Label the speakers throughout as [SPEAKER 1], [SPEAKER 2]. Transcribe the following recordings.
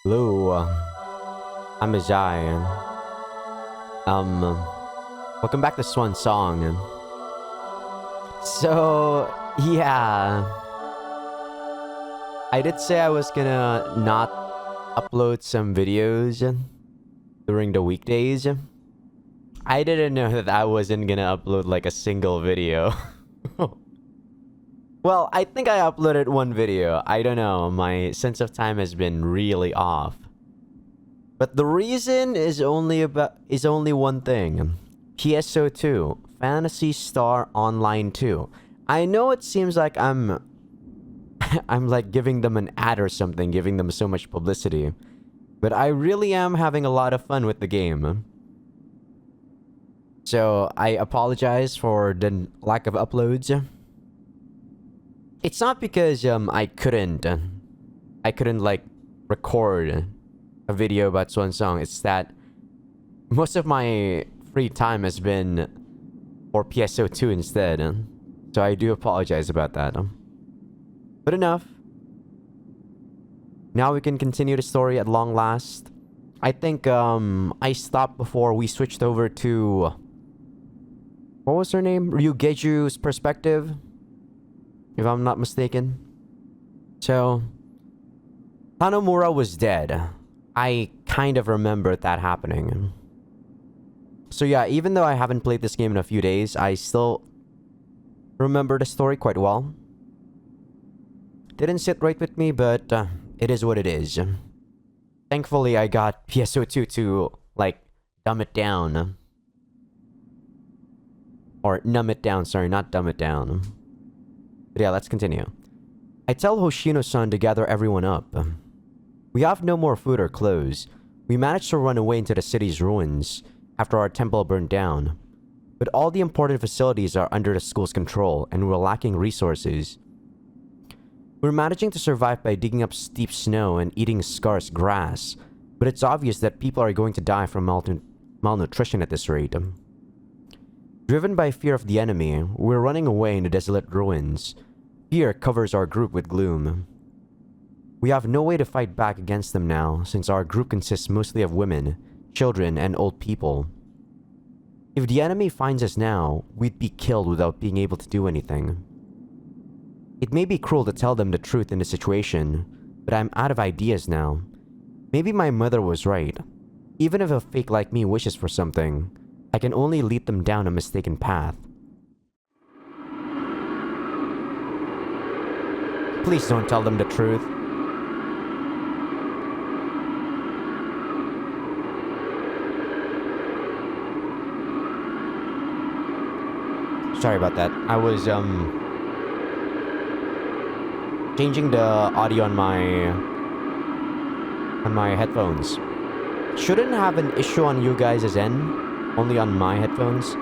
[SPEAKER 1] Hello, I'm Azai. Um, Welcome back to Swan Song. So, yeah, I did say I was gonna not upload some videos during the weekdays. I didn't know that I wasn't gonna upload like a single video. Well, I think I uploaded one video. I don't know, my sense of time has been really off. But the reason is only one thing. PSO2, Fantasy Star Online 2. I know it seems like I'm like giving them an ad or something, giving them so much publicity. But I really am having a lot of fun with the game. So I apologize for the lack of uploads. It's not because I couldn't like record a video about Swan Song. It's that most of my free time has been for PSO2 instead. So I do apologize about that. But enough. Now we can continue the story at long last. I think I stopped before we switched over to... What was her name? Ryugeju's perspective, if I'm not mistaken. So, Tanomura was dead. I kind of remember that happening. So yeah, even though I haven't played this game in a few days, I still remember the story quite well. Didn't sit right with me, but it is what it is. Thankfully, I got PSO2 to, like, dumb it down. Or numb it down, sorry, not dumb it down. But yeah, let's continue. I tell Hoshino-san to gather everyone up. We have no more food or clothes. We managed to run away into the city's ruins after our temple burned down. But all the important facilities are under the school's control, and we're lacking resources. We're managing to survive by digging up steep snow and eating scarce grass, but it's obvious that people are going to die from malnutrition at this rate. Driven by fear of the enemy, we're running away in the desolate ruins. Fear covers our group with gloom. We have no way to fight back against them now, since our group consists mostly of women, children, and old people. If the enemy finds us now, we'd be killed without being able to do anything. It may be cruel to tell them the truth in the situation, but I'm out of ideas now. Maybe my mother was right. Even if a fake like me wishes for something, I can only lead them down a mistaken path. Please don't tell them the truth. Sorry about that. I was, changing the audio on my headphones. Shouldn't have an issue on you guys' end, only on my headphones.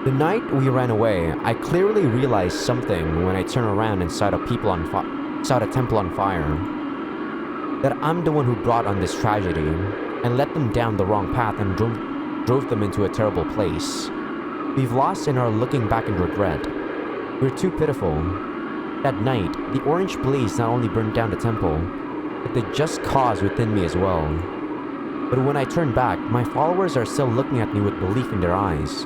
[SPEAKER 1] The night we ran away, I clearly realized something when I turned around and saw the temple on fire. That I'm the one who brought on this tragedy, and led them down the wrong path and drove them into a terrible place. We've lost and are looking back in regret. We're too pitiful. That night, the orange blaze not only burned down the temple, but the just cause within me as well. But when I turn back, my followers are still looking at me with belief in their eyes.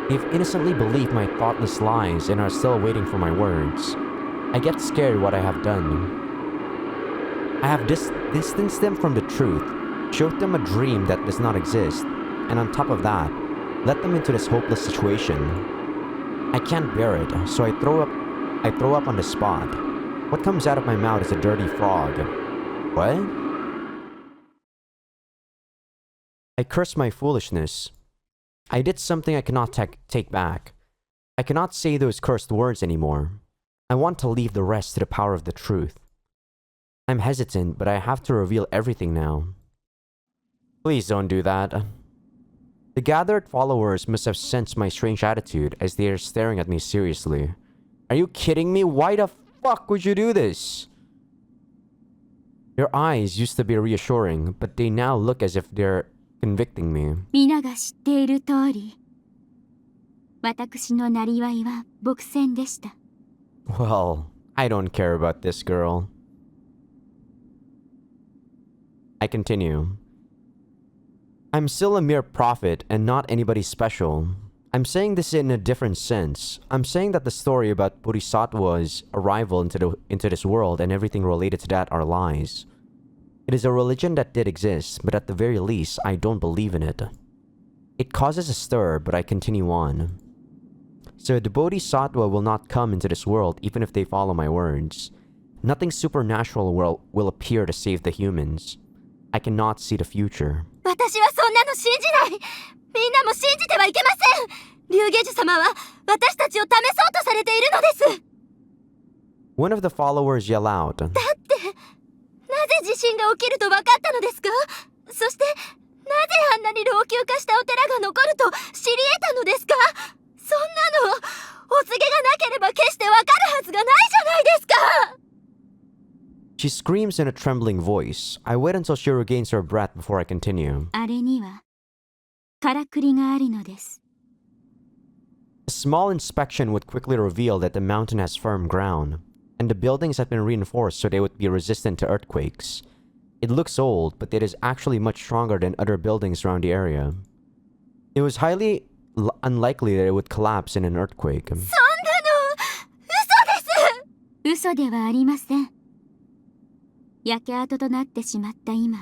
[SPEAKER 1] They've innocently believed my thoughtless lies and are still waiting for my words. I get scared what I have done. I have distanced them from the truth, showed them a dream that does not exist, and on top of that, led them into this hopeless situation. I can't bear it, so I throw up on the spot. What comes out of my mouth is a dirty frog. What? I curse my foolishness. I did something I cannot take back. I cannot say those cursed words anymore. I want to leave the rest to the power of the truth. I'm hesitant, but I have to reveal everything now. Please don't do that. The gathered followers must have sensed my strange attitude as they are staring at me seriously. Are you kidding me? Why the fuck would you do this? Their eyes used to be reassuring, but they now look as if they're convicting me.
[SPEAKER 2] 皆が知っている通り、私のなりわいは朴線でした。
[SPEAKER 1] Well, I don't care about this girl. I continue. I'm still a mere prophet and not anybody special. I'm saying this in a different sense. I'm saying that the story about Bodhisattva's arrival into this world and everything related to that are lies. It is a religion that did exist, but at the very least, I don't believe in it. It causes a stir, but I continue on. So the Bodhisattva will not come into this world even if they follow my words. Nothing supernatural will appear to save the humans. I cannot see the future.
[SPEAKER 2] 私はそんなの信じない。みんなも信じてはいけません。龍下樹様は私たちを試そうとされているのです。
[SPEAKER 1] One of the followers yell out.
[SPEAKER 2] だって、なぜ地震が起きると分かったのですか？そして、なぜあんなに老朽化したお寺が残ると知り得たのですか？そんなの、お告げがなければ決して分かるはずがないじゃないですか！
[SPEAKER 1] She screams in a trembling voice. I wait until she regains her breath before I continue.
[SPEAKER 2] あれには、からくりがあるのです。
[SPEAKER 1] A small inspection would quickly reveal that the mountain has firm ground, and the buildings have been reinforced so they would be resistant to earthquakes. It looks old, but it is actually much stronger than other buildings around the area. It was highly unlikely that it would collapse in an earthquake.
[SPEAKER 2] そんなの、嘘です！嘘ではありません。焼け跡となってしまった今、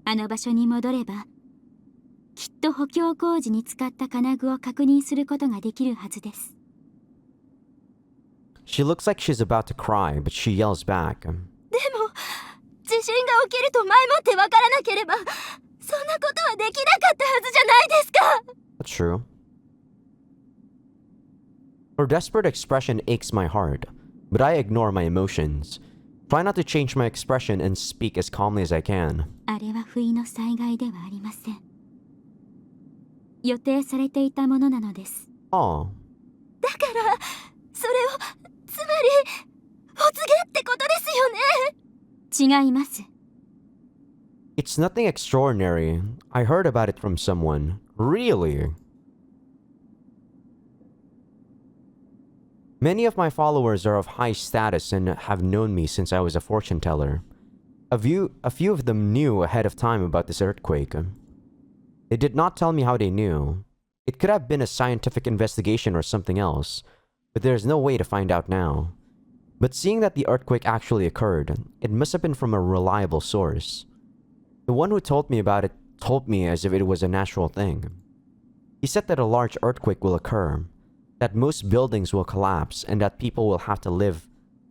[SPEAKER 2] あの場所に戻れば、きっと補強工事に使った金具を確認することができるはずです。
[SPEAKER 1] She looks like she's about to cry, but she yells back.
[SPEAKER 2] でも、地震が起きると前もってわからなければ、そんなことはできなかったはずじゃないですか。
[SPEAKER 1] That's true. Her desperate expression aches my heart, but I ignore my emotions. Try not to change my expression and speak as calmly as I can.
[SPEAKER 2] あれは不意の災害ではありません。予定されていたものなのです。
[SPEAKER 1] Oh.
[SPEAKER 2] だから、それを、つまり、お告げってことですよね。違います。
[SPEAKER 1] It's nothing extraordinary. I heard about it from someone. Really? Many of my followers are of high status and have known me since I was a fortune teller. A few of them knew ahead of time about this earthquake. They did not tell me how they knew. It could have been a scientific investigation or something else, but there is no way to find out now. But seeing that the earthquake actually occurred, it must have been from a reliable source. The one who told me about it told me as if it was a natural thing. He said that a large earthquake will occur, that most buildings will collapse, and that people will have to live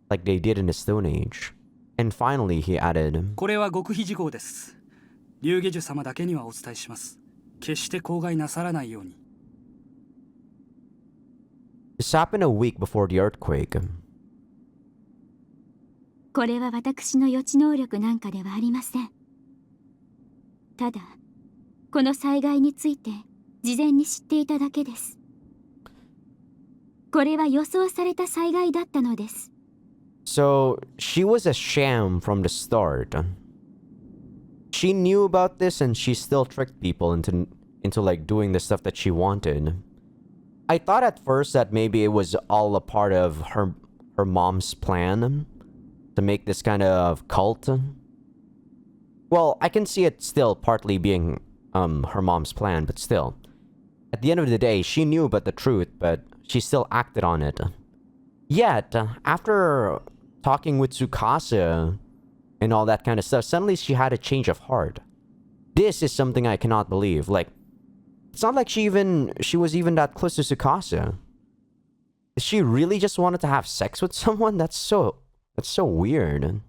[SPEAKER 1] like they did in the Stone Age. And finally, he added,
[SPEAKER 3] これは極秘事項です。龍下樹様だけにはお伝えします。決して口外なさらないように。
[SPEAKER 1] This happened a week before the earthquake.
[SPEAKER 2] これは私の予知能力なんかではありません。ただ、この災害について事前に知っていただけです。これは予想された災害だったのです。
[SPEAKER 1] So, she was a sham from the start. She knew about this and she still tricked people into like doing the stuff that she wanted. I thought at first that maybe it was all a part of her mom's plan to make this kind of cult. Well, I can see it still partly being her mom's plan, but still. At the end of the day, she knew about the truth, but she still acted on it. Yet, after talking with Tsukasa and all that kind of stuff, suddenly she had a change of heart. This is something I cannot believe. Like, it's not like she was even that close to Tsukasa. Did she really just wanted to have sex with someone? That's so weird.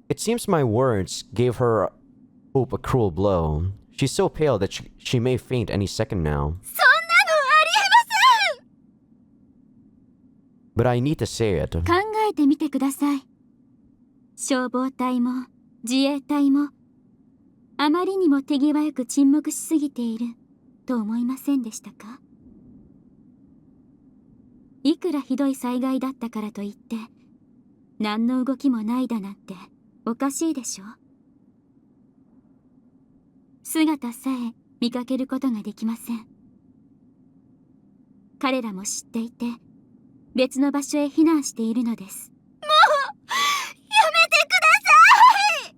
[SPEAKER 1] It seems my words gave her hope a cruel blow. She's so pale that she may faint any second now. But I need to say it.
[SPEAKER 2] 考えてみてください。消防隊も自衛隊もあまりにも手際よく沈黙しすぎていると思いませんでしたか？いくらひどい災害だったからといって何の動きもないだなんておかしいでしょ。姿さえ見かけることができません。彼らも知っていて別の場所へ避難しているのです。もうやめてください。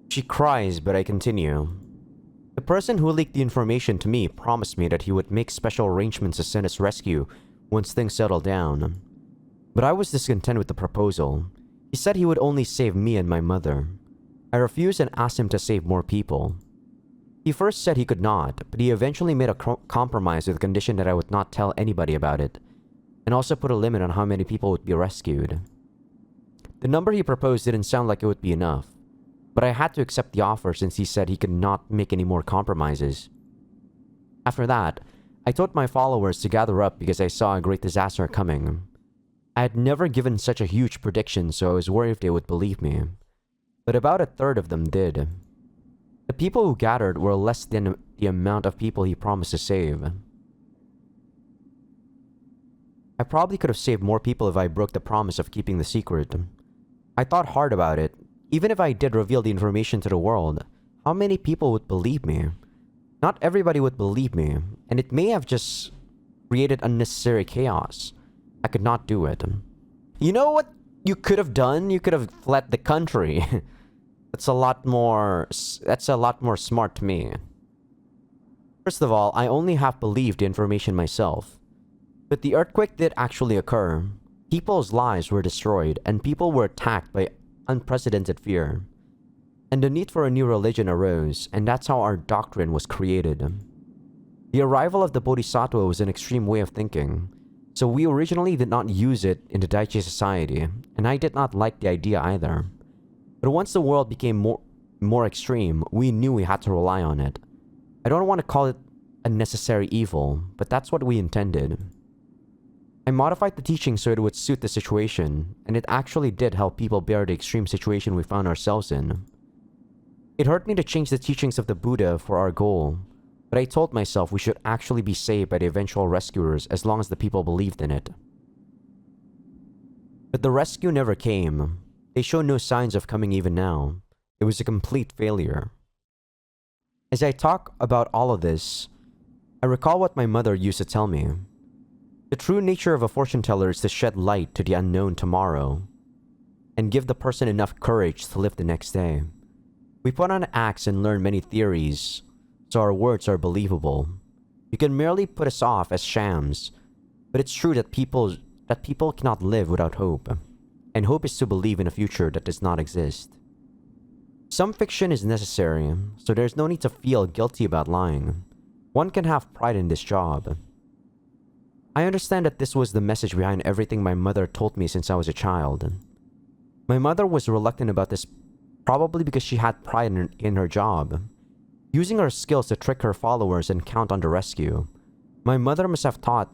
[SPEAKER 1] She cries, but I continue. The person who leaked the information to me promised me that he would make special arrangements to send us rescue once things settle down. But I was discontent with the proposal. He said he would only save me and my mother. I refused and asked him to save more people. He first said he could not, but he eventually made a compromise with the condition that I would not tell anybody about it, and also put a limit on how many people would be rescued. The number he proposed didn't sound like it would be enough, but I had to accept the offer since he said he could not make any more compromises. After that, I told my followers to gather up because I saw a great disaster coming. I had never given such a huge prediction, so I was worried if they would believe me. But about a third of them did. The people who gathered were less than the amount of people he promised to save. I probably could have saved more people if I broke the promise of keeping the secret. I thought hard about it. Even if I did reveal the information to the world, how many people would believe me? Not everybody would believe me, and it may have just created unnecessary chaos. I could not do it. You know what you could have done? You could have fled the country. That's a lot more smart to me. First of all, I only half believed the information myself. But the earthquake did actually occur. People's lives were destroyed, and people were attacked by unprecedented fear. And the need for a new religion arose, and that's how our doctrine was created. The arrival of the Bodhisattva was an extreme way of thinking, so we originally did not use it in the Daichi society, and I did not like the idea either. But once the world became more extreme, we knew we had to rely on it. I don't want to call it a necessary evil, but that's what we intended. I modified the teaching so it would suit the situation, and it actually did help people bear the extreme situation we found ourselves in. It hurt me to change the teachings of the Buddha for our goal, but I told myself we should actually be saved by the eventual rescuers as long as the people believed in it. But the rescue never came. They show no signs of coming even now. It was a complete failure. As I talk about all of this, I recall what my mother used to tell me. The true nature of a fortune teller is to shed light to the unknown tomorrow, and give the person enough courage to live the next day. We put on acts and learn many theories, so our words are believable. You can merely put us off as shams, but it's true that people cannot live without hope, and hope is to believe in a future that does not exist. Some fiction is necessary, so there's no need to feel guilty about lying. One can have pride in this job. I understand that this was the message behind everything my mother told me since I was a child. My mother was reluctant about this probably because she had pride in her job, using her skills to trick her followers and count on the rescue. My mother must have thought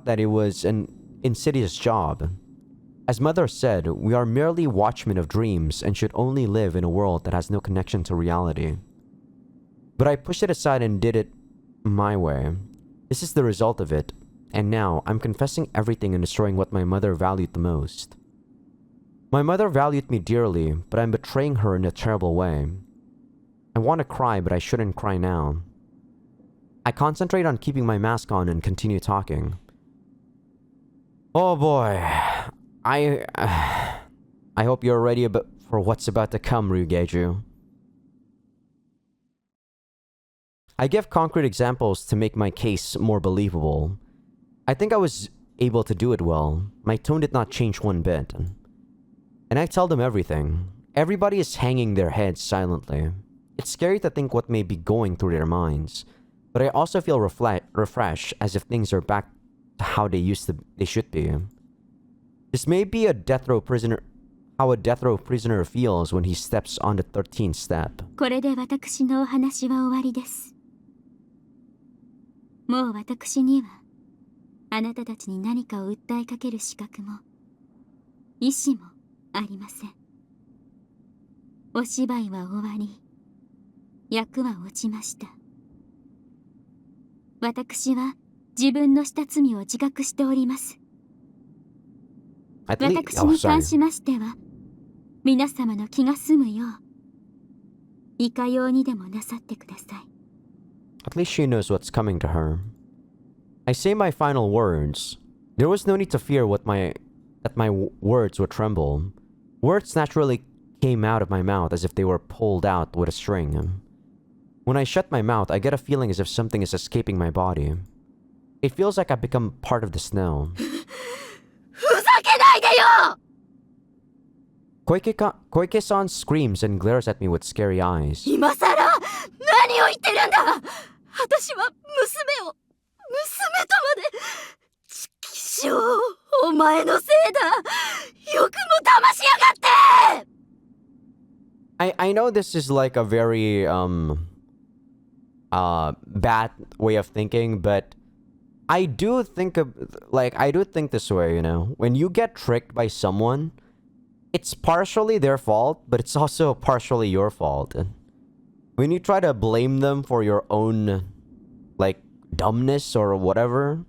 [SPEAKER 1] that it was an insidious job. As mother said, we are merely watchmen of dreams and should only live in a world that has no connection to reality. But I pushed it aside and did it my way. This is the result of it. And now, I'm confessing everything and destroying what my mother valued the most. My mother valued me dearly, but I'm betraying her in a terrible way. I want to cry, but I shouldn't cry now. I concentrate on keeping my mask on and continue talking. Oh boy. I hope you're ready for what's about to come, Ryugeju. I give concrete examples to make my case more believable. I think I was able to do it well. My tone did not change one bit. And I tell them everything. Everybody is hanging their heads silently. It's scary to think what may be going through their minds. But I also feel refreshed as if things are back to how they should be. This may be how a death row prisoner feels when he steps on the 13th step.
[SPEAKER 2] これで私のお話は終わりです。もう私にはあなたたちに何かを訴えかける資格も意思もありません。お芝居は終わり、役は落ちました。私は自分のした罪を自覚しております。私に関しましては、皆様の気が済むよう、いかようにでもなさってください。
[SPEAKER 1] At least she knows what's coming to her. I say my final words. There was no need to fear that my words would tremble. Words naturally came out of my mouth as if they were pulled out with a string. When I shut my mouth, I get a feeling as if something is escaping my body. It feels like I've become part of the snow.
[SPEAKER 2] ふざけないでよ
[SPEAKER 1] Koike-san screams and glares at me with scary eyes.
[SPEAKER 2] 今さら何を言ってるんだ私は娘を娘とまでちきしょうお前のせいだよくも騙しやがって
[SPEAKER 1] I know this is like a very bad way of thinking, but I do think this way, you know. When you get tricked by someone, it's partially their fault, but it's also partially your fault. When you try to blame them for your own, like, dumbness or whatever,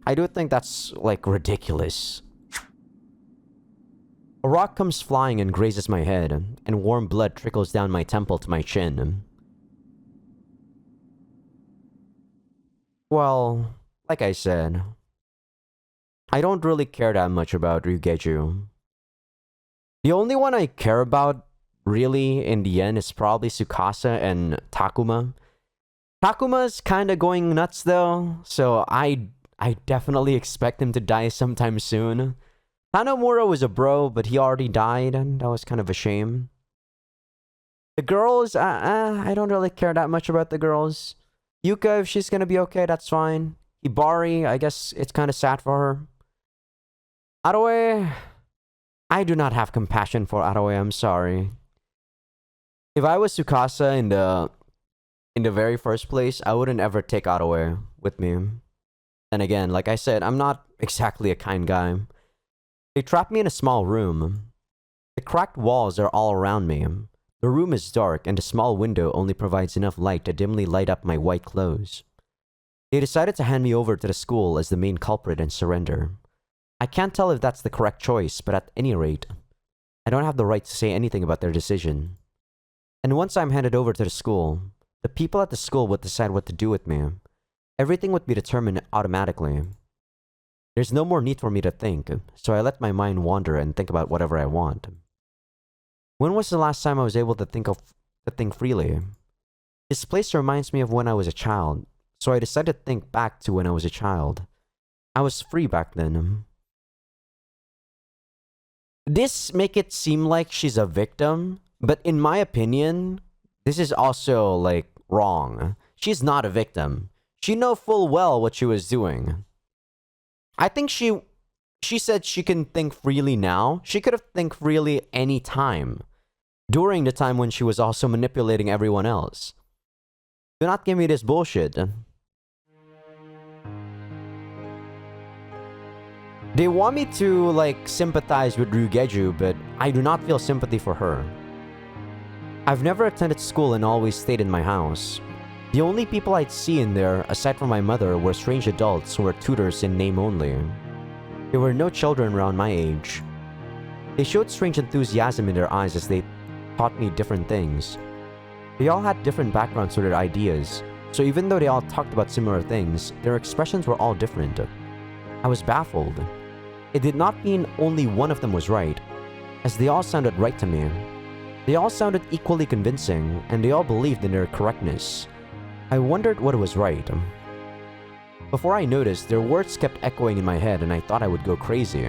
[SPEAKER 1] I do think that's, like, ridiculous. A rock comes flying and grazes my head, and warm blood trickles down my temple to my chin. Well, like I said, I don't really care that much about Ryugeju. The only one I care about, really, in the end, is probably Tsukasa and Takuma. Takuma's kinda going nuts, though, so I definitely expect him to die sometime soon. Tanomura was a bro, but he already died, and that was kind of a shame. The girls, I don't really care that much about the girls. Yuka, if she's gonna be okay, that's fine. Hibari, I guess it's kind of sad for her. Aroe, I do not have compassion for Aroe, I'm sorry. If I was Tsukasa in the very first place, I wouldn't ever take Aroe with me. And again, like I said, I'm not exactly a kind guy. They trapped me in a small room. The cracked walls are all around me. The room is dark, and the small window only provides enough light to dimly light up my white clothes. They decided to hand me over to the school as the main culprit and surrender. I can't tell if that's the correct choice, but at any rate, I don't have the right to say anything about their decision. And once I'm handed over to the school, the people at the school would decide what to do with me. Everything would be determined automatically. There's no more need for me to think, so I let my mind wander and think about whatever I want. When was the last time I was able to think freely? This place reminds me of when I was a child, so I decided to think back to when I was a child. I was free back then. This make it seem like she's a victim, but in my opinion, this is also, like, wrong. She's not a victim. She know full well what she was doing. I think she said she can think freely now. She could have think freely any time. During the time when she was also manipulating everyone else. Do not give me this bullshit. They want me to, like, sympathize with Ryugeju, but I do not feel sympathy for her. I've never attended school and always stayed in my house. The only people I'd see in there, aside from my mother, were strange adults who were tutors in name only. There were no children around my age. They showed strange enthusiasm in their eyes as they taught me different things. They all had different backgrounds to their ideas, so even though they all talked about similar things, their expressions were all different. I was baffled. It did not mean only one of them was right, as they all sounded right to me. They all sounded equally convincing, and they all believed in their correctness. I wondered what was right. Before I noticed, their words kept echoing in my head and I thought I would go crazy.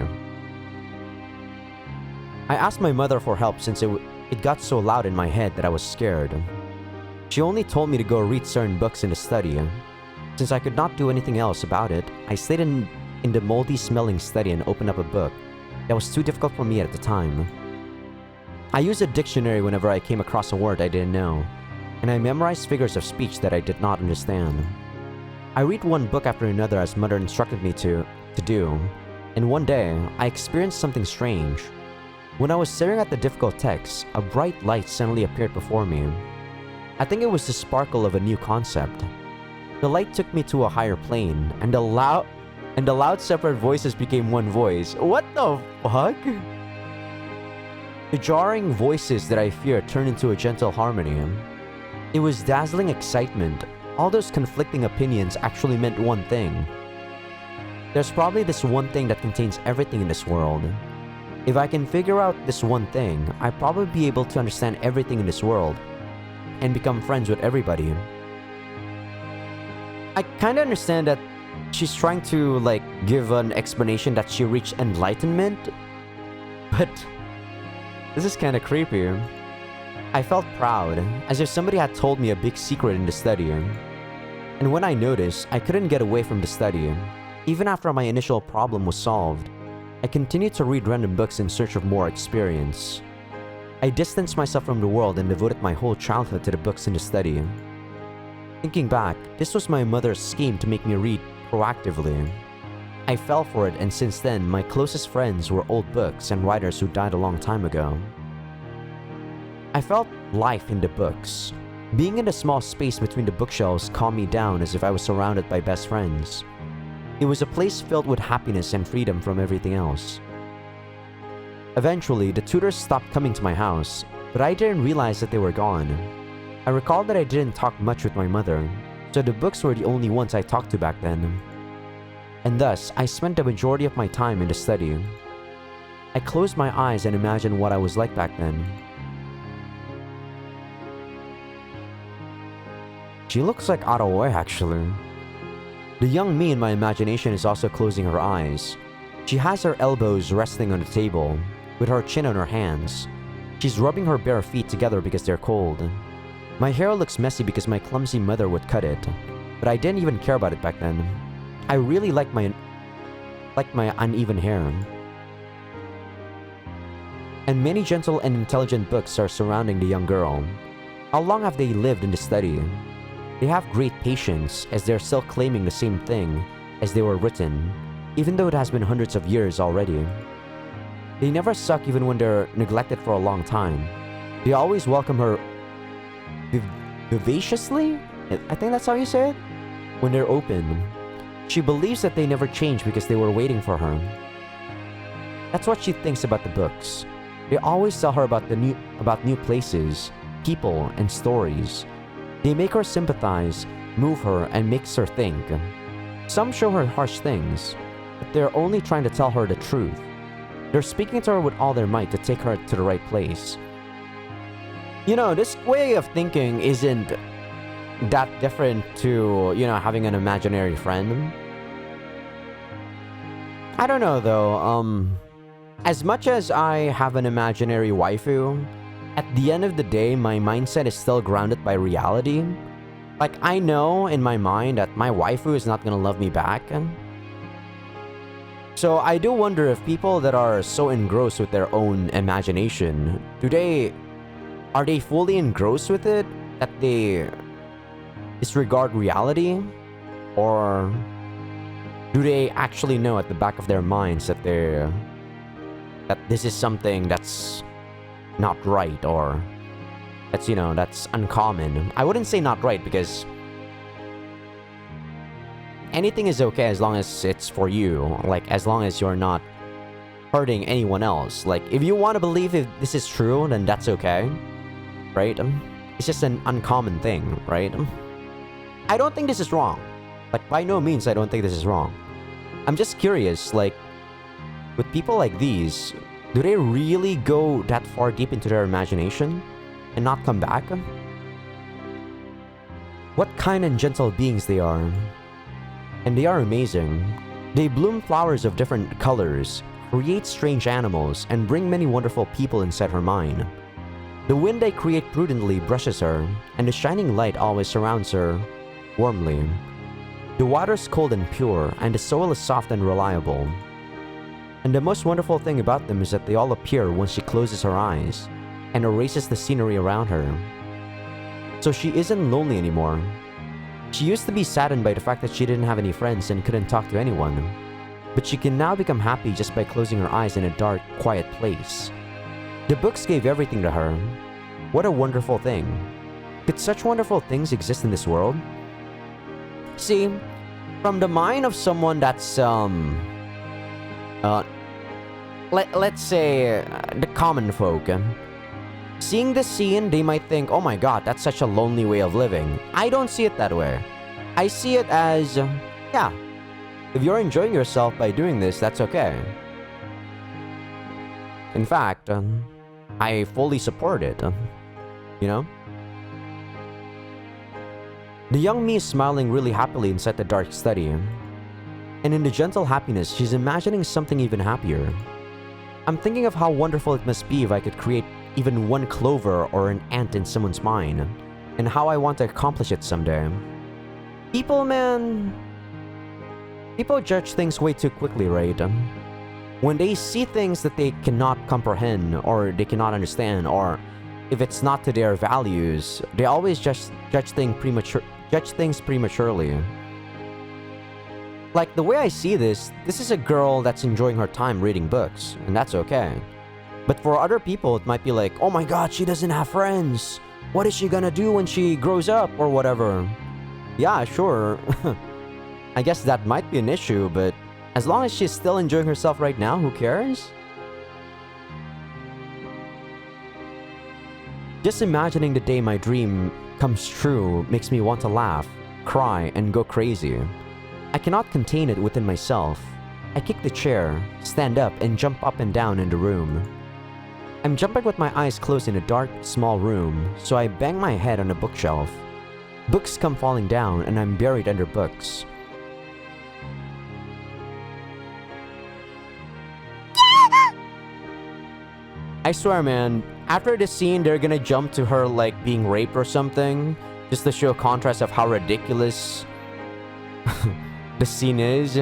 [SPEAKER 1] I asked my mother for help since it got so loud in my head that I was scared. She only told me to go read certain books in the study. Since I could not do anything else about it, I stayed in the moldy-smelling study and opened up a book that was too difficult for me at the time. I used a dictionary whenever I came across a word I didn't know, and I memorized figures of speech that I did not understand. I read one book after another as Mother instructed me to do, and one day, I experienced something strange. When I was staring at the difficult text, a bright light suddenly appeared before me. I think it was the sparkle of a new concept. The light took me to a higher plane, and the loud separate voices became one voice. What the fuck? The jarring voices that I feared turned into a gentle harmony. It was dazzling excitement. All those conflicting opinions actually meant one thing. There's probably this one thing that contains everything in this world. If I can figure out this one thing, I'd probably be able to understand everything in this world and become friends with everybody. I kinda understand that she's trying to, like, give an explanation that she reached enlightenment, but this is kinda creepy. I felt proud, as if somebody had told me a big secret in the study. And when I noticed, I couldn't get away from the study. Even after my initial problem was solved, I continued to read random books in search of more experience. I distanced myself from the world and devoted my whole childhood to the books in the study. Thinking back, this was my mother's scheme to make me read proactively. I fell for it, and since then, my closest friends were old books and writers who died a long time ago. I felt life in the books. Being in the small space between the bookshelves calmed me down as if I was surrounded by best friends. It was a place filled with happiness and freedom from everything else. Eventually, the tutors stopped coming to my house, but I didn't realize that they were gone. I recalled that I didn't talk much with my mother, so the books were the only ones I talked to back then. And thus, I spent the majority of my time in the study. I closed my eyes and imagined what I was like back then. She looks like Aroe actually. The young me in my imagination is also closing her eyes. She has her elbows resting on the table, with her chin on her hands. She's rubbing her bare feet together because they're cold. My hair looks messy because my clumsy mother would cut it, but I didn't even care about it back then. I really like my uneven hair. And many gentle and intelligent books are surrounding the young girl. How long have they lived in the study? They have great patience, as they're still claiming the same thing as they were written, even though it has been hundreds of years already. They never suck even when they're neglected for a long time. They always welcome her vivaciously? I think that's how you say it? When they're open. She believes that they never change because they were waiting for her. That's what she thinks about the books. They always tell her about new places, people, and stories. They make her sympathize, move her, and makes her think. Some show her harsh things, but they're only trying to tell her the truth. They're speaking to her with all their might to take her to the right place. You know, this way of thinking isn't that different to, you know, having an imaginary friend. I don't know though, as much as I have an imaginary waifu, at the end of the day, my mindset is still grounded by reality. Like, I know in my mind that my waifu is not gonna love me back. So I do wonder if people that are so engrossed with their own imagination, are they fully engrossed with it that they disregard reality? Or do they actually know at the back of their minds that this is something that's not right, or that's, you know, that's uncommon? I wouldn't say not right, because anything is okay as long as it's for you. Like, as long as you're not hurting anyone else. Like, if you want to believe if this is true, then that's okay, right? It's just an uncommon thing, right? I don't think this is wrong. Like, by no means I don't think this is wrong. I'm just curious, like, with people like these, do they really go that far deep into their imagination and not come back? What kind and gentle beings they are. And they are amazing. They bloom flowers of different colors, create strange animals, and bring many wonderful people inside her mind. The wind they create prudently brushes her, and the shining light always surrounds her warmly. The water is cold and pure, and the soil is soft and reliable. And the most wonderful thing about them is that they all appear once she closes her eyes and erases the scenery around her. So she isn't lonely anymore. She used to be saddened by the fact that she didn't have any friends and couldn't talk to anyone. But she can now become happy just by closing her eyes in a dark, quiet place. The books gave everything to her. What a wonderful thing. Could such wonderful things exist in this world? See, from the mind of someone that's, let's say, the common folk, seeing this scene, they might think, oh my god, that's such a lonely way of living. I don't see it that way. I see it as, yeah, if you're enjoying yourself by doing this, that's okay. In fact, I fully support it. You know? The young me is smiling really happily inside the dark study. And in the gentle happiness, she's imagining something even happier. I'm thinking of how wonderful it must be if I could create even one clover or an ant in someone's mind, and how I want to accomplish it someday. People, man... People judge things way too quickly, right? When they see things that they cannot comprehend, or they cannot understand, or if it's not to their values, they always judge things prematurely. Like, the way I see this is a girl that's enjoying her time reading books, and that's okay. But for other people, it might be like, oh my god, she doesn't have friends. What is she gonna do when she grows up, or whatever? Yeah, sure. I guess that might be an issue, but as long as she's still enjoying herself right now, who cares? Just imagining the day my dream comes true makes me want to laugh, cry, and go crazy. I cannot contain it within myself. I kick the chair, stand up, and jump up and down in the room. I'm jumping with my eyes closed in a dark, small room, so I bang my head on a bookshelf. Books come falling down, and I'm buried under books. I swear, man, after this scene, they're gonna jump to her, like, being raped or something, just to show a contrast of how ridiculous the scene is.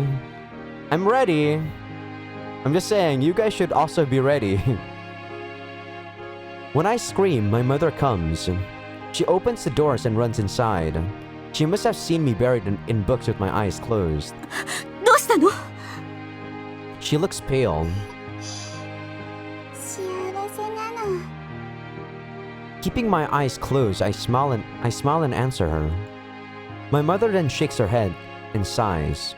[SPEAKER 1] I'm ready. I'm just saying, you guys should also be ready. When I scream, my mother comes. She opens the doors and runs inside. She must have seen me buried in books with my eyes closed.
[SPEAKER 2] どうしたの？
[SPEAKER 1] She looks pale.
[SPEAKER 2] 幸せなの。
[SPEAKER 1] Keeping my eyes closed, I smile and answer her. My mother then shakes her head and sighs.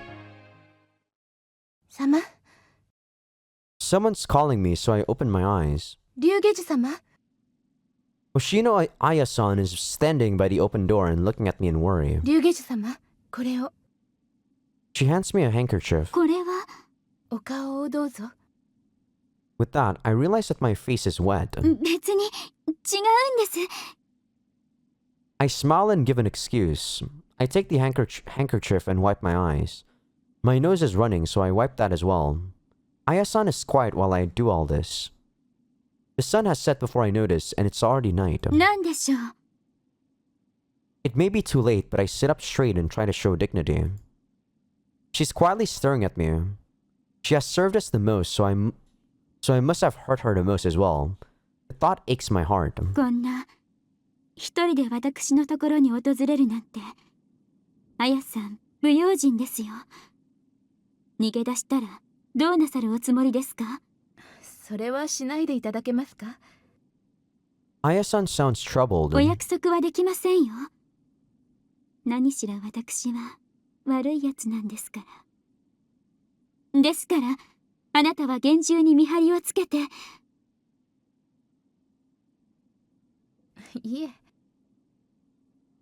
[SPEAKER 2] 様、
[SPEAKER 1] Someone's calling me, so I open my eyes.
[SPEAKER 2] 龍下樹様、
[SPEAKER 1] Hoshino Aya-san is standing by the open door and looking at me in worry.
[SPEAKER 2] 龍下樹様、これを。
[SPEAKER 1] She hands me a handkerchief.
[SPEAKER 2] これはお顔をどうぞ。
[SPEAKER 1] With that, I realize that my face is wet.
[SPEAKER 2] 別に違うんです。
[SPEAKER 1] I smile and give an excuse. I take the handkerchief and wipe my eyes. My nose is running, so I wipe that as well. Aya-san is quiet while I do all this. The sun has set before I notice, and it's already night.
[SPEAKER 2] なんでしょう。
[SPEAKER 1] It may be too late, but I sit up straight and try to show dignity. She's quietly staring at me. She has served us the most, so I must have hurt her the most as well. The thought aches my heart.
[SPEAKER 2] こんな一人で私のところに訪れるなんて、あやさん不用心ですよ。逃げ出したらどうなさるおつもりですか？それはしないでいただけますか？
[SPEAKER 1] Aya-san sounds troubled.
[SPEAKER 2] お約束はできませんよ。何しろ私は悪いやつなんですから。ですから、あなたは厳重に見張りをつけて。いえ。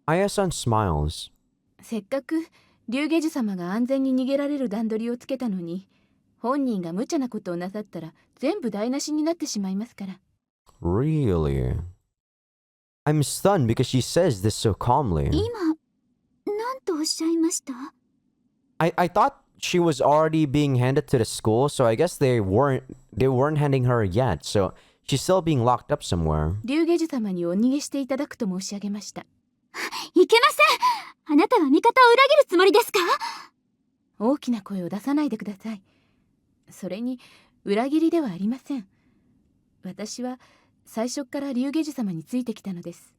[SPEAKER 1] Aya-san smiles.
[SPEAKER 2] せっかく龍下樹様が安全に逃げられる段取りをつけたのに、本人が無茶なことをなさったら全部台無しになってしまいますから。
[SPEAKER 1] Really? I'm stunned because she says this so calmly.
[SPEAKER 2] 今、何とおっしゃいました？
[SPEAKER 1] I thought she was already being handed to the school, so I guess they weren't handing her yet, so she's still being locked up somewhere.
[SPEAKER 2] 龍下樹様にお逃げしていただくと申し上げました。いけません。あなたは味方を裏切るつもりですか？大きな声を出さないでください。それに裏切りではありません。私は最初から龍下樹様についてきたのです。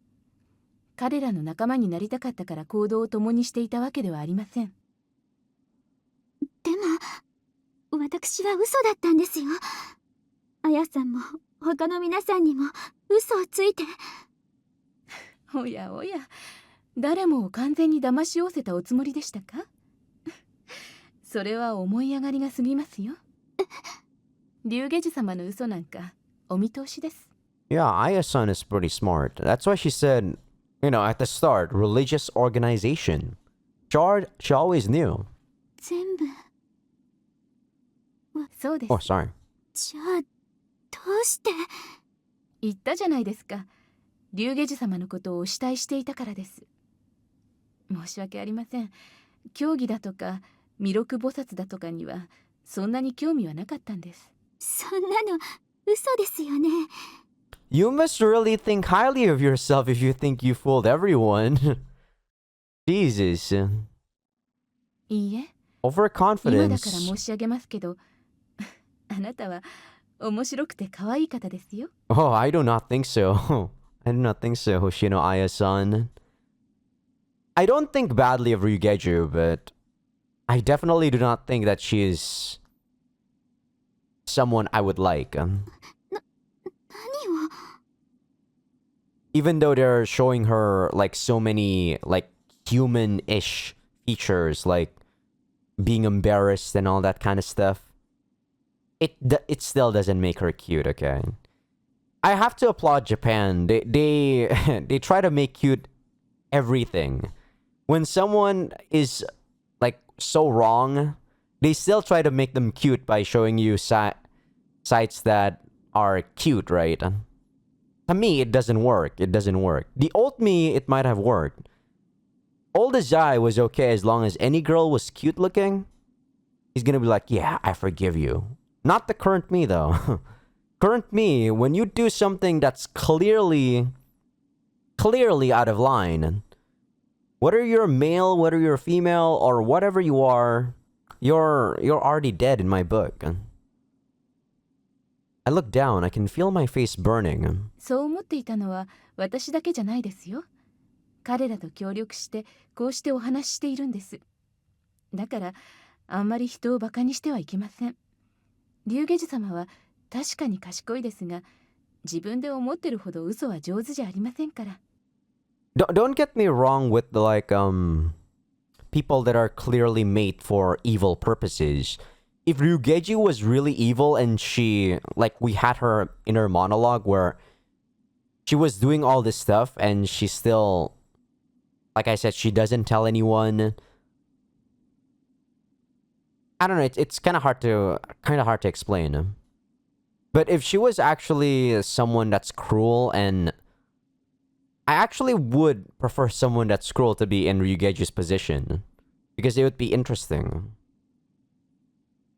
[SPEAKER 2] 彼らの仲間になりたかったから行動を共にしていたわけではありません。でも私は嘘だったんですよ。あやさんも他の皆さんにも嘘をついて。おやおや、誰もを完全に騙し寄せたおつもりでしたか？それは思い上がりが過ぎますよ。龍下樹様の嘘なんかお見通しです。
[SPEAKER 1] Yeah, Aya-san is pretty smart. That's why she said, at the start, religious organization. She always knew.
[SPEAKER 2] 全部。そうです。
[SPEAKER 1] Oh, sorry.
[SPEAKER 2] じゃあどうして。
[SPEAKER 4] 言ったじゃないですか。龍下樹様のことをお慕いしていたからです。申し訳ありません。教義だとか弥勒菩薩だとかにはそんなに興味はなかったんです。
[SPEAKER 2] そんなの嘘ですよね。
[SPEAKER 1] You must really think highly of yourself if you think you fooled everyone. Jesus.
[SPEAKER 4] いいえ、今だから
[SPEAKER 1] Overconfidence.
[SPEAKER 4] 申し上げますけど、あなたは面白くて可愛い方ですよ。
[SPEAKER 1] Oh, I do not think so. I do not think so, Hoshino Aya-san. I don't think badly of Ryugeju, but I definitely do not think that she is someone I would like.
[SPEAKER 2] 何を。
[SPEAKER 1] Even though they're showing her like so many like human-ish features, like being embarrassed and all that kind of stuff, it still doesn't make her cute. Okay, I have to applaud Japan. They they try to make cute everything. When someone is like so wrong, they still try to make them cute by showing you sites that are cute, right? To me, it doesn't work. It doesn't work. The old me, it might have worked. Old Azai was okay as long as any girl was cute looking. He's gonna be like, yeah, I forgive you. Not the current me, though. Current me, when you do something that's clearly out of line, whether you're male, whether you're female, or whatever you are, you're already dead in my book. I look down, I can feel my face burning.
[SPEAKER 4] そう思っていたのは私だけじゃないですよ。彼らと協力してこうしてお話ししているんです。だからあんまり人をバカにしてはいけません。龍下樹様は確かに賢いですが、自分で思ってるほど嘘は上手じゃありませんから。
[SPEAKER 1] Don't get me wrong with the like people that are clearly made for evil purposes. If Ryugeju was really evil and she like we had her in her monologue where she was doing all this stuff and she still, like I said, she doesn't tell anyone. I don't know, it's kind of hard to explain. But if she was actually someone that's cruel, and I actually would prefer someone that's cruel to be in Ryugeju's position, because it would be interesting.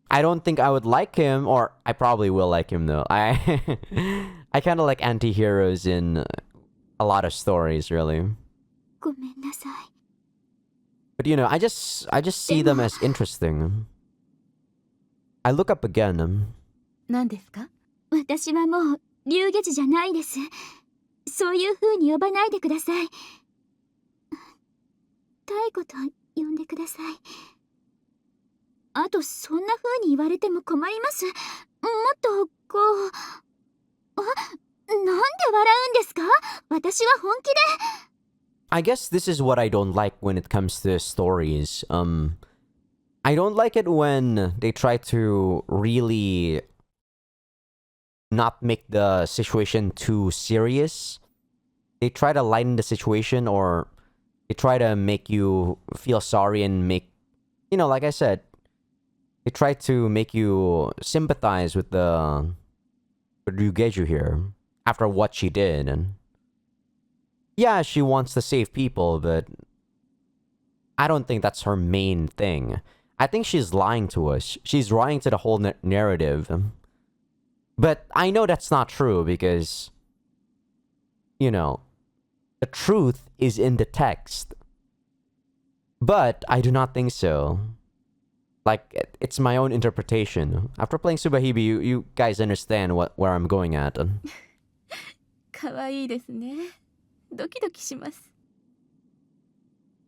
[SPEAKER 1] I don't think I would like him, or I probably will like him though. I I kind of like anti-heroes in a lot of stories, really.
[SPEAKER 2] ごめんなさい。
[SPEAKER 1] But you know, I just see them as interesting. I look up again.
[SPEAKER 4] 何ですか？
[SPEAKER 2] 私はもう龍下樹じゃないです。そういう風に呼ばないでください。太子と呼んでください。あとそんな風に言われても困ります。もっとこう、なんで笑うんですか？私は本気で。
[SPEAKER 1] I guess this is what I don't like when it comes to stories. I don't like it when they try to really not make the situation too serious. They try to lighten the situation, or they try to make you feel sorry and make, you know, like I said, they try to make you sympathize with Ryugeju here after what she did. And yeah, she wants to save people, but I don't think that's her main thing. I think she's lying to us. She's lying to the whole narrative. But I know that's not true because, you know, the truth is in the text. But I do not think so. Like, it's my own interpretation. After playing Subahibi, you guys understand where I'm going at.
[SPEAKER 4] 可愛いですね。ドキドキします。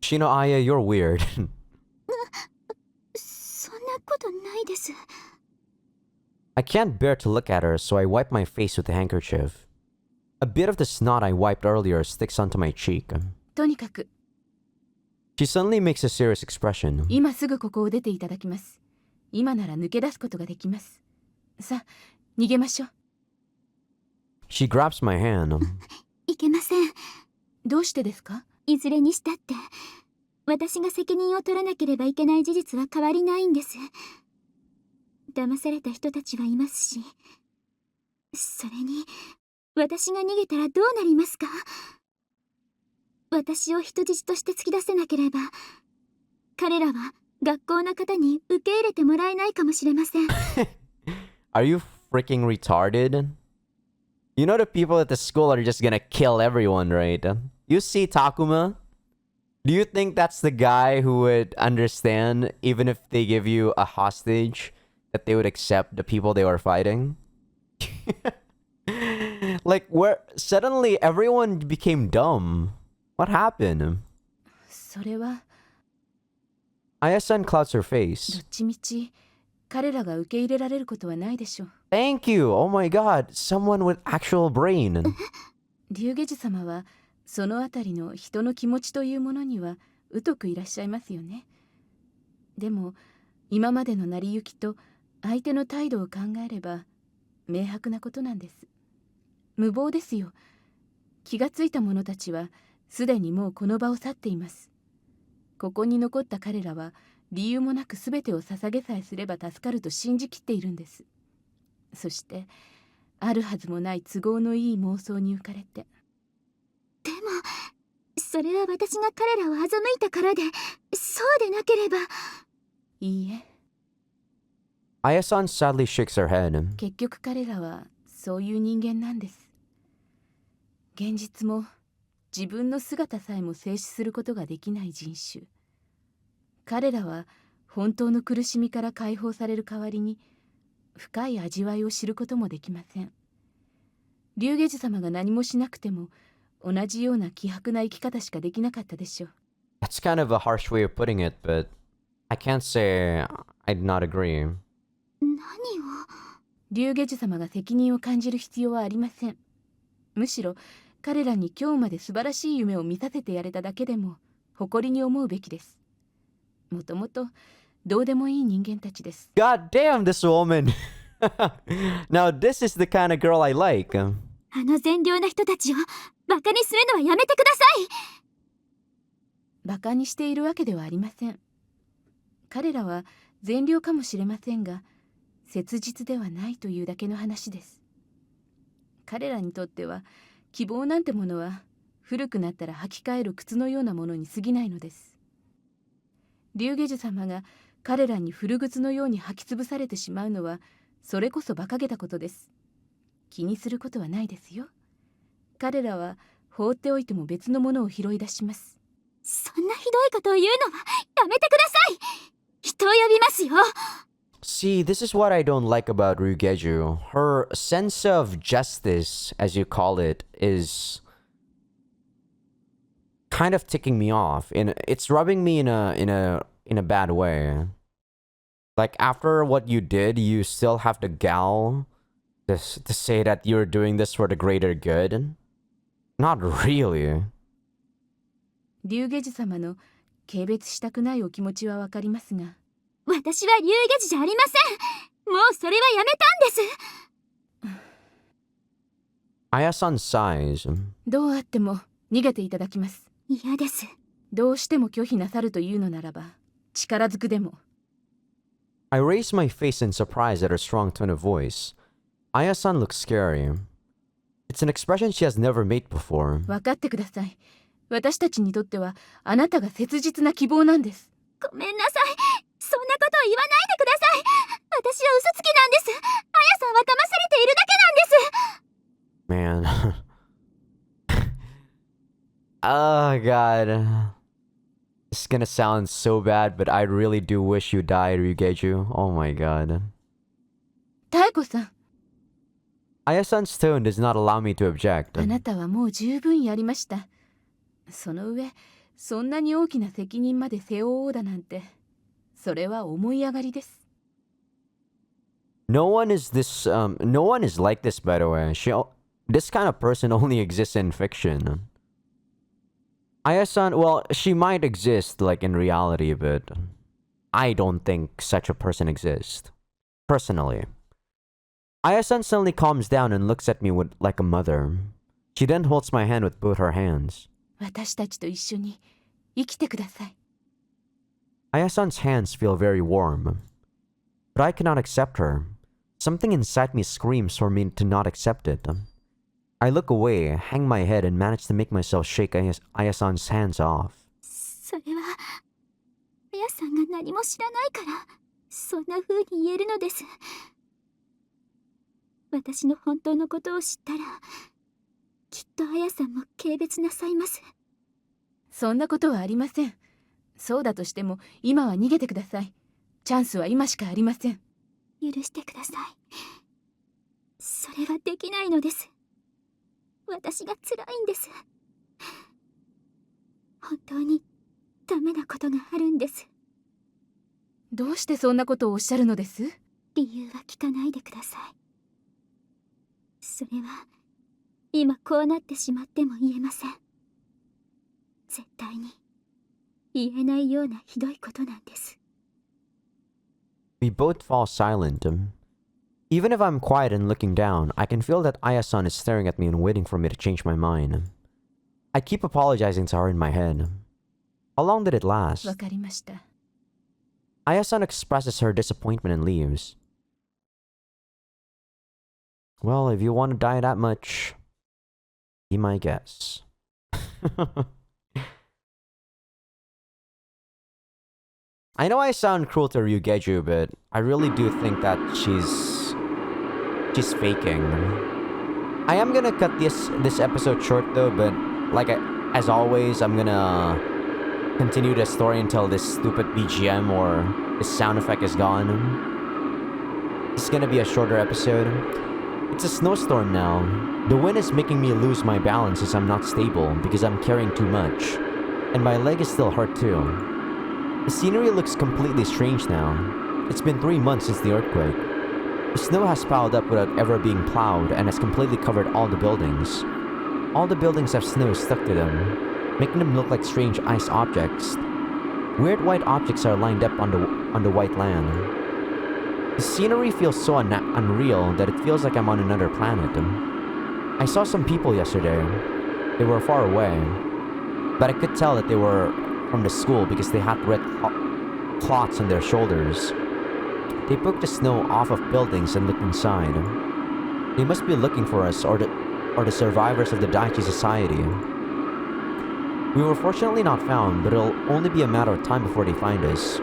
[SPEAKER 1] Shino Aya, you're weird.
[SPEAKER 2] そんなことないです。
[SPEAKER 1] I can't bear to look at her, so I wipe my face with a handkerchief. A bit of the snot I wiped earlier sticks onto my cheek.
[SPEAKER 4] とにかく
[SPEAKER 1] She suddenly makes a serious expression.
[SPEAKER 4] 今すぐここを出ていただきます。今なら抜け出すことができます。さあ、逃げましょう。
[SPEAKER 1] She grabs my hand.
[SPEAKER 2] いけません。
[SPEAKER 4] どうしてですか？
[SPEAKER 2] いずれにしたって私が責任を取らなければいけない事実は変わりないんです。騙された人たちはいますし、それに、私が逃げたらどうなりますか？私を人質として突き出せなければ、彼らは学校の方に受け入れてもらえないかもしれません。
[SPEAKER 1] Are you freaking retarded? You know the people at the school are just gonna kill everyone, right? You see Takuma? Do you think that's the guy who would understand, even if they give you a hostage, that they would accept the people they were fighting? Like, where suddenly everyone became dumb. What happened?
[SPEAKER 4] それは
[SPEAKER 1] Aya-san clouds her
[SPEAKER 4] ど
[SPEAKER 1] face.
[SPEAKER 4] っちみち彼らが受け入れられることはないでしょう。
[SPEAKER 1] Thank you! Oh my god, someone with actual brain.
[SPEAKER 4] 竜下樹様はそのあたりの人の気持ちというものには疎くいらっしゃいますよね。でも今までの成り行きと相手の態度を考えれば明白なことなんです。無謀ですよ。気がついた者たちはすでにもうこの場を去っています。ここに残った彼らは理由もなく全てを捧げさえすれば助かると信じきっているんです。そしてあるはずもない都合のいい妄想に浮かれて。
[SPEAKER 2] でも、それは私が彼らを欺いたからで、そうでなければ。
[SPEAKER 4] いいえ、
[SPEAKER 1] Aya-san sadly shakes her head.
[SPEAKER 4] 結局彼らはそういう人間なんです。現実も自分の姿さえも静止することができない人種。彼らは本当の苦しみから解放される代わりに深い味わいを知ることもできません。竜下樹様が何もしなくても同じような希薄な生き方しかできなかったでしょう。
[SPEAKER 1] That's kind of a harsh way of putting it, but I can't say I do not agree.
[SPEAKER 2] 何を？
[SPEAKER 4] 竜下樹様が責任を感じる必要はありません。むしろ彼らに今日まで素晴らしい夢を見させてやれただけでも誇りに思うべきです。もともとどうでもいい人間たちです。
[SPEAKER 1] God damn this woman! Now this is the kind of girl I like.
[SPEAKER 2] あの善良な人たちをバカにするのはやめてください。
[SPEAKER 4] バカにしているわけではありません。彼らは善良かもしれませんが切実ではないというだけの話です。彼らにとっては希望なんてものは古くなったら履き替える靴のようなものに過ぎないのです。竜下樹様が彼らに古靴のように履き潰されてしまうのはそれこそ馬鹿げたことです。気にすることはないですよ。彼らは放っておいても別のものを拾い出します。
[SPEAKER 2] そんなひどいことを言うのはやめてください。人を呼びますよ。
[SPEAKER 1] See, this is what I don't like about Ryugeju. Her sense of justice, as you call it, is kind of ticking me off. It's rubbing me in a bad way. Like after what you did, you still have to gal this to say that you're doing this for the greater good. Not really.
[SPEAKER 4] 竜下樹様の軽蔑したくないお気持ちはわかりますが、
[SPEAKER 2] 私は竜下樹じゃありません。もうそれはやめたんです。
[SPEAKER 1] Aya-san sighs.
[SPEAKER 4] どうあっても逃げていただきます。
[SPEAKER 2] 嫌です。
[SPEAKER 4] どうしても拒否なさるというのならば力ずくでも。
[SPEAKER 1] I raise my face in surprise at her strong tone of voice. Aya-san looks scary. It's an expression she has never made before.
[SPEAKER 4] 分かってください。私たちにとってはあなたが切実な希望なんです。
[SPEAKER 2] ごめんなさい。そんなことを言わないでください。私は嘘つきなんです。あやさんは騙されているだけなんです。
[SPEAKER 1] Man. Oh god. This is gonna sound so bad, but I really do wish you died, Ryugeju. Oh my god.
[SPEAKER 4] 妙子さん、
[SPEAKER 1] Aya-san's tone does not allow me to object.
[SPEAKER 4] あなたはもう十分やりました。その上、そんなに大きな責任まで背負おうだなんて、それは思い上がりです。
[SPEAKER 1] No one is like this, by the way. This kind of person only exists in fiction. Aya-san, well, she might exist, like, in reality, but I don't think such a person exists. Personally. Aya-san suddenly calms down and looks at me like a mother. She then holds my hand with both her hands.
[SPEAKER 4] 私たちと一緒に生きてください。
[SPEAKER 1] Aya-san's hands feel very warm. But I cannot accept her. Something inside me screams for me to not accept it. I look away, hang my head, and manage to make myself shake Ayasan's hands off.
[SPEAKER 2] それはあやさんが何も知らないからそんな風に言えるのです。私の本当のことを知ったらきっとあやさんも軽蔑なさいます。
[SPEAKER 4] そんなことはありません。そうだとしても今は逃げてください。チャンスは今しかありません。
[SPEAKER 2] 許してください。それはできないのです。私が辛いんです。本当にダメなことがあるんです。
[SPEAKER 4] どうしてそんなことをおっしゃるのです？
[SPEAKER 2] 理由は聞かないでください。それは今こうなってしまっても言えません。絶対に言えないようなひどいことなんです。
[SPEAKER 1] We both fall silent. Even if I'm quiet and looking down, I can feel that Aya-san is staring at me and waiting for me to change my mind. I keep apologizing to her in my head. How long did it last?
[SPEAKER 4] わかりました。
[SPEAKER 1] Aya-san expresses her disappointment and leaves. Well, if you want to die that much, be my guess. I know I sound cruel to Ryugeju, but I really do think that she's faking. I am gonna cut this episode short though, but as always, I'm gonna continue the story until this stupid BGM or this sound effect is gone. It's gonna be a shorter episode. It's a snowstorm now. The wind is making me lose my balance as I'm not stable because I'm carrying too much. And my leg is still hurt too. The scenery looks completely strange now. It's been 3 months since the earthquake. The snow has piled up without ever being plowed and has completely covered all the buildings. All the buildings have snow stuck to them, making them look like strange ice objects. Weird white objects are lined up on the white land. The scenery feels so unreal that it feels like I'm on another planet. I saw some people yesterday. They were far away, but I could tell that they were from the school because they had red clots on their shoulders. They poked the snow off of buildings and looked inside. They must be looking for us or the survivors of the Daichi Society. We were fortunately not found, but it'll only be a matter of time before they find us.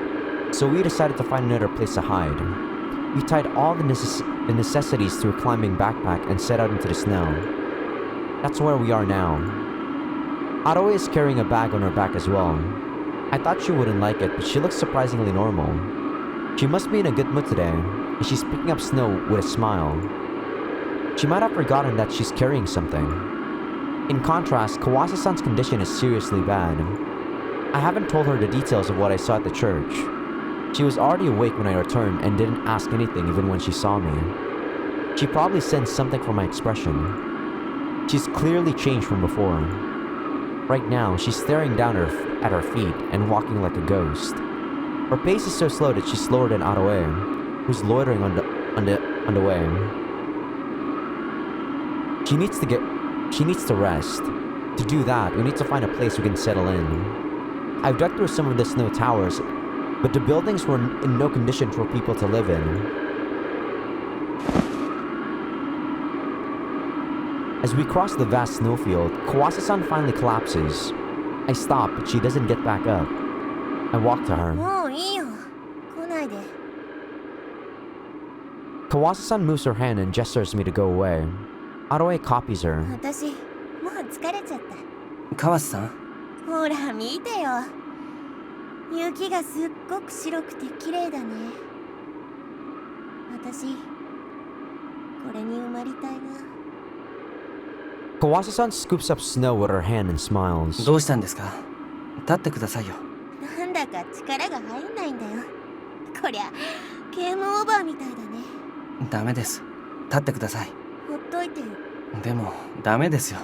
[SPEAKER 1] So we decided to find another place to hide. We tied all the necessities to a climbing backpack and set out into the snow. That's where we are now. Aroe is carrying a bag on her back as well. I thought she wouldn't like it, but she looks surprisingly normal. She must be in a good mood today, and she's picking up snow with a smile. She might have forgotten that she's carrying something. In contrast, Kawase-san's condition is seriously bad. I haven't told her the details of what I saw at the church. She was already awake when I returned and didn't ask anything even when she saw me. She probably sensed something from my expression. She's clearly changed from before. Right now, she's staring down at her feet and walking like a ghost. Her pace is so slow that she's slower than Aroe, who's loitering on the way. She needs to rest. To do that, we need to find a place we can settle in. I've dug through some of the snow towers, but the buildings were in no condition for people to live in. As we cross the vast snowfield, Kawase-san finally collapses. I stop, but she doesn't get back up. I walk to her. Kawase-san moves her hand and gestures me to go away. Aroe copies her.
[SPEAKER 2] 私もう疲れちゃった。
[SPEAKER 3] 川瀬さん、
[SPEAKER 2] ほら見てよ。雪がすっごく白くて綺麗だね。私これに生まれたいな。
[SPEAKER 1] Kawase-san scoops up snow with her hand and smiles.
[SPEAKER 3] どうしたんですか？立ってくださいよ。
[SPEAKER 2] なんだか力が入んないんだよ。こりゃゲームオーバーみたいだね。
[SPEAKER 3] ダメです。立ってください。
[SPEAKER 2] ほっといてよ。
[SPEAKER 3] でもダメですよ。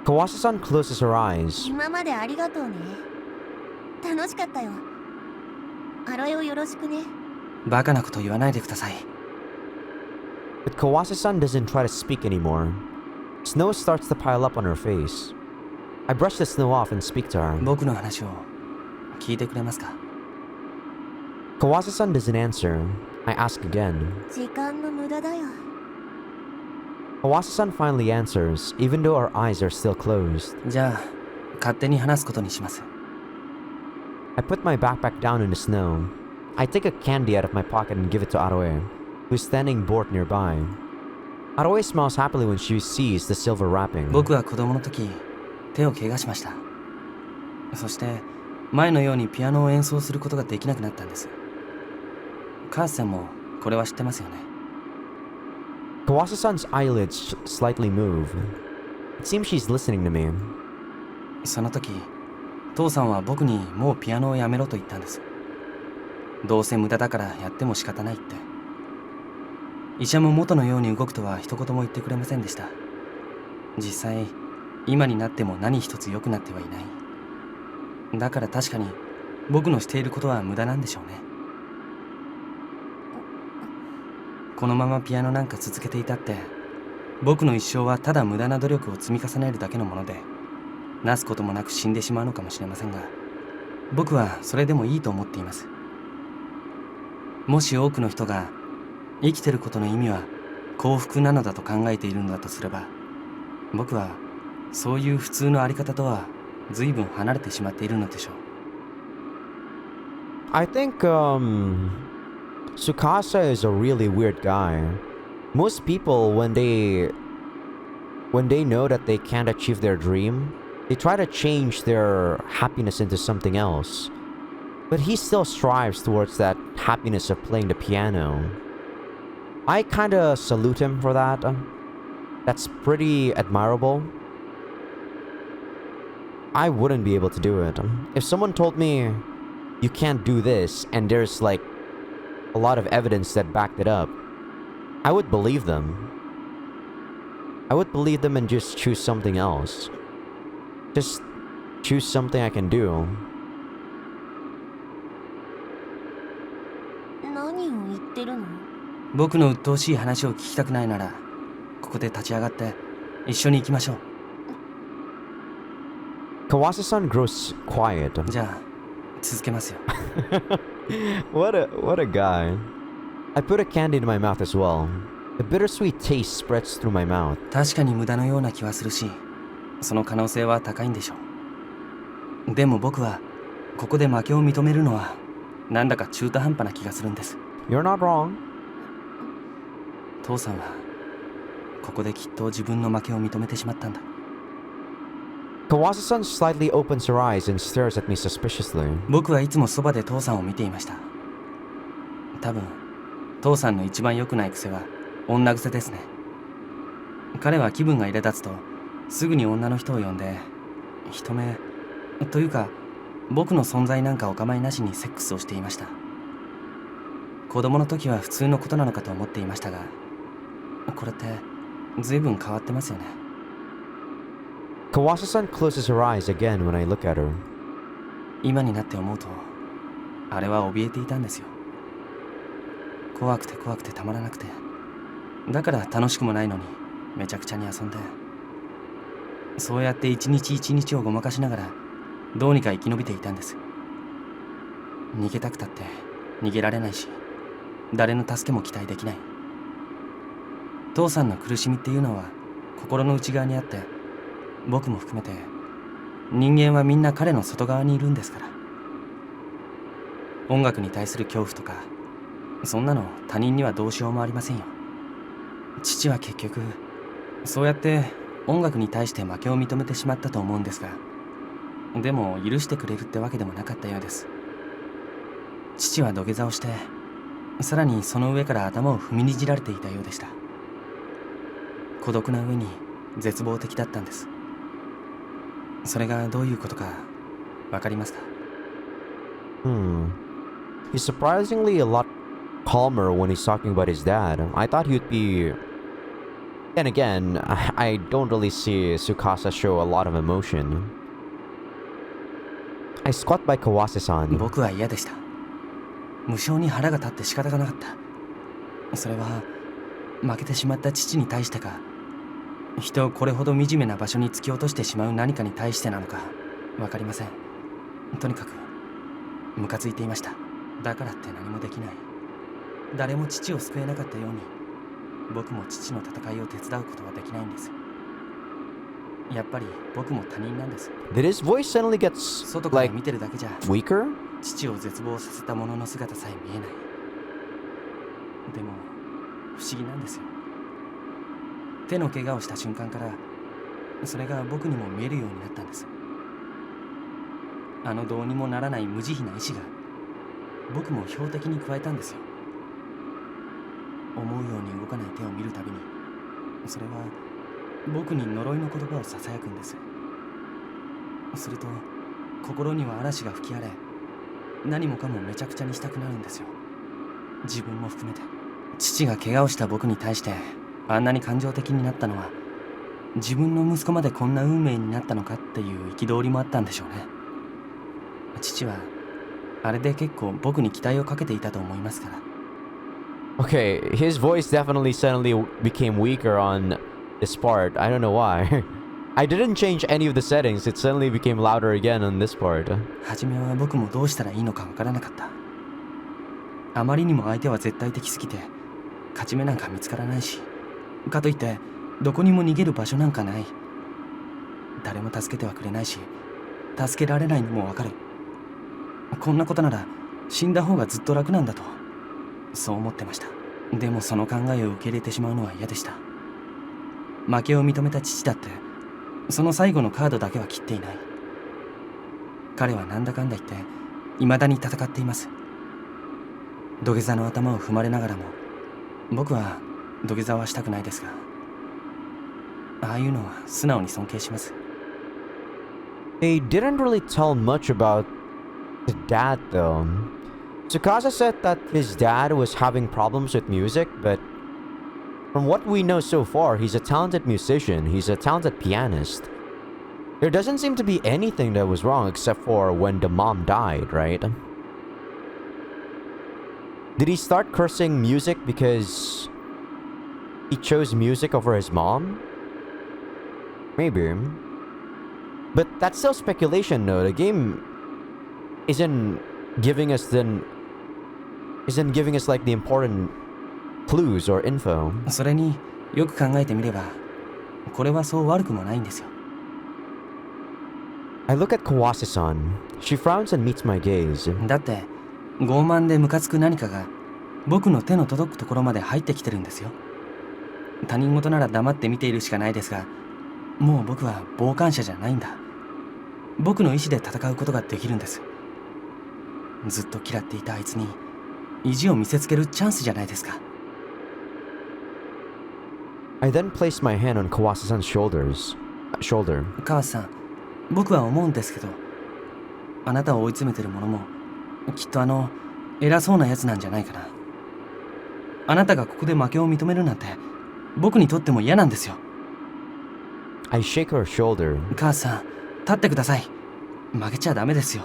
[SPEAKER 1] Kawase-san closes her eyes.
[SPEAKER 2] 今までありがとうね。楽しかったよ。アロエをよろしくね。
[SPEAKER 3] バカなこと言わないでください。
[SPEAKER 1] But Kawase-san doesn't try to speak anymore. Snow starts to pile up on her face. I brush the snow off and speak to her.
[SPEAKER 3] 僕の話を聞いてくれますか？
[SPEAKER 1] Kawase-san doesn't answer. I ask again.
[SPEAKER 2] 時間の無駄だよ。
[SPEAKER 1] Kawase-san finally answers, even though our eyes are still closed.
[SPEAKER 3] じゃあ勝手に話すことにします。
[SPEAKER 1] I put my backpack down in the snow. I take a candy out of my pocket and give it to Aroe, who's standing bored nearby. Aroe smiles happily when she sees the silver wrapping.
[SPEAKER 3] 僕は子供の時手を怪我しました。そして前のようにピアノを演奏することができなくなったんです。カースさんもこれは知ってますよね。
[SPEAKER 1] Kawase-san's eyelids slightly move. It seems she's listening to me.
[SPEAKER 3] その時父さんは僕にもうピアノをやめろと言ったんです。どうせ無駄だからやっても仕方ないって。医者も元のように動くとは一言も言ってくれませんでした。実際今になっても何一つ良くなってはいない。だから確かに僕のしていることは無駄なんでしょうね。このままピアノなんか続けていたって僕の一生はただ無駄な努力を積み重ねるだけのもので、なすこともなく死んでしまうのかもしれませんが、僕はそれでもいいと思っています。もし多くの人が生きてることの意味は幸福なのだと考えているのだとすれば、僕はそういう普通のあり方とは随分離れてしまっているのでしょう。
[SPEAKER 1] I think, Tsukasa is a really weird guy. Most people, when they know that they can't achieve their dream, they try to change their happiness into something else. But he still strives towards that happiness of playing the piano. I kinda salute him for that. That's pretty admirable. I wouldn't be able to do it. If someone told me, you can't do this, and there's like a lot of evidence that backed it up, I would believe them. I would believe them and just choose something else. Just choose something I can do.
[SPEAKER 2] 何を言ってるの？
[SPEAKER 3] 僕の鬱陶しい話を聞きたくないなら、ここで立ち上がって一緒に行きましょう。
[SPEAKER 1] Kawase-san grows quiet.
[SPEAKER 3] じゃあ続けますよ。
[SPEAKER 1] What a guy. I put a candy in my mouth as well. The bittersweet taste spreads through my mouth.
[SPEAKER 3] 確かに無駄のような気はするし、その可能性は高いんでしょう。でも僕はここで負けを認めるのはなんだか中途半端な気がするんです。
[SPEAKER 1] You're not wrong.
[SPEAKER 3] 父さんはここできっと自分の負けを認めてしまったんだ。
[SPEAKER 1] Kawase-san slightly opens her eyes and stares at me suspiciously.
[SPEAKER 3] 僕はいつもそばで父さんを見ていました。多分父さんの一番良くない癖は女癖ですね。彼は気分が苛立つとすぐに女の人を呼んで人目というか僕の存在なんかお構いなしにセックスをしていました。子供の時は普通のことなのかと思っていましたが、これって随分変わってますよね。
[SPEAKER 1] Kawase-san closes her eyes again when I look at her.
[SPEAKER 3] 今になって思うとあれは怯えていたんですよ。怖くて怖くてたまらなくて、だから楽しくもないのにめちゃくちゃに遊んで、そうやって一日一日をごまかしながらどうにか生き延びていたんです。逃げたくたって逃げられないし、誰の助けも期待できない。父さんの苦しみっていうのは心の内側にあって、僕も含めて人間はみんな彼の外側にいるんですから。音楽に対する恐怖とかそんなの他人にはどうしようもありませんよ。父は結局そうやって音楽に対して負けを認めてしまったと思うんですが、でも許してくれるってわけでもなかったようです。父は土下座をして、さらにその上から頭を踏みにじられていたようでした。孤独な上に絶望的だったんです。それがどういうことかわかりますか？
[SPEAKER 1] He's surprisingly a lot calmer when he's talking about his dad. I thought he'd be... Then again, I don't really see Tsukasa show a lot of emotion. I squat by Kawase-san.
[SPEAKER 3] 僕は嫌でした。無性に腹が立って仕方がなかった。それは負けてしまった父に対してか、人をこれほど惨めな場所に突き落としてしまう何かに対してなのか分かりません。とにかくムカついていました。だからって何もできない。誰も父を救えなかったように、僕も父の戦いを手伝うことはできないんです。やっぱり僕も他人なんです。
[SPEAKER 1] Did his voice suddenly get
[SPEAKER 3] 外から
[SPEAKER 1] like
[SPEAKER 3] 見てるだけじゃ
[SPEAKER 1] weaker?
[SPEAKER 3] 父を絶望させた者の姿さえ見えない。でも不思議なんですよ。手の怪我をした瞬間からそれが僕にも見えるようになったんです。あのどうにもならない無慈悲な意志が僕も標的に加えたんですよ。思うように動かない手を見るたびに、それは僕に呪いの言葉をささやくんです。すると心には嵐が吹き荒れ、何もかもめちゃくちゃにしたくなるんですよ。自分も含めて。父が怪我をした僕に対してあんなに感情的になったのは、自分の息子までこんな運命になったのかっていう憤りもあったんでしょうね。父はあれで結構僕に期待をかけていたと思いますから。
[SPEAKER 1] Okay, his voice definitely suddenly became weaker on this part. I don't know why. I didn't change any of the settings. It suddenly became louder again on this part.
[SPEAKER 3] 初めは僕もどうしたらいいのかわからなかった。あまりにも相手は絶対的すぎて勝ち目なんか見つからないし、かといってどこにも逃げる場所なんかない。誰も助けてはくれないし、助けられないのもわかる。こんなことなら死んだ方がずっと楽なんだと、そう思ってました。でもその考えを受け入れてしまうのは嫌でした。負けを認めた父だってその最後のカードだけは切っていない。彼はなんだかんだ言って未だに戦っています。土下座の頭を踏まれながらも、僕は土下座はしたくないですが、ああいうのは素直に尊敬します。
[SPEAKER 1] They didn't really tell much about the dad though. Tsukasa said that his dad was having problems with music, but from what we know so far, he's a talented musician, he's a talented pianist. There doesn't seem to be anything that was wrong except for when the mom died, right? Did he start cursing music because he chose music over his mom? Maybe. But that's still speculation though. The game isn't giving us like the important clues or info.
[SPEAKER 3] それによく考えてみれば、これはそう悪くもないんですよ。
[SPEAKER 1] I look at Kawase-san. She frowns and meets my gaze.
[SPEAKER 3] だって傲慢でムカつく何かが僕の手の届くところまで入ってきてるんですよ。他人事なら黙って見ているしかないですが、もう僕は傍観者じゃないんだ。僕の意志で戦うことができるんです。ずっと嫌っていたあいつに意地を見せつけるチャンスじゃないですか。
[SPEAKER 1] I then placed my hand on Kawase-san's shoulder.
[SPEAKER 3] 川瀬さん、僕は思うんですけど、あなたを追い詰めてるものもきっと偉そうなやつなんじゃないかな。あなたがここで負けを認めるなんて僕にとっても嫌なんですよ。
[SPEAKER 1] I shake her shoulder.
[SPEAKER 3] 川瀬さん、立ってください。負けちゃダメですよ。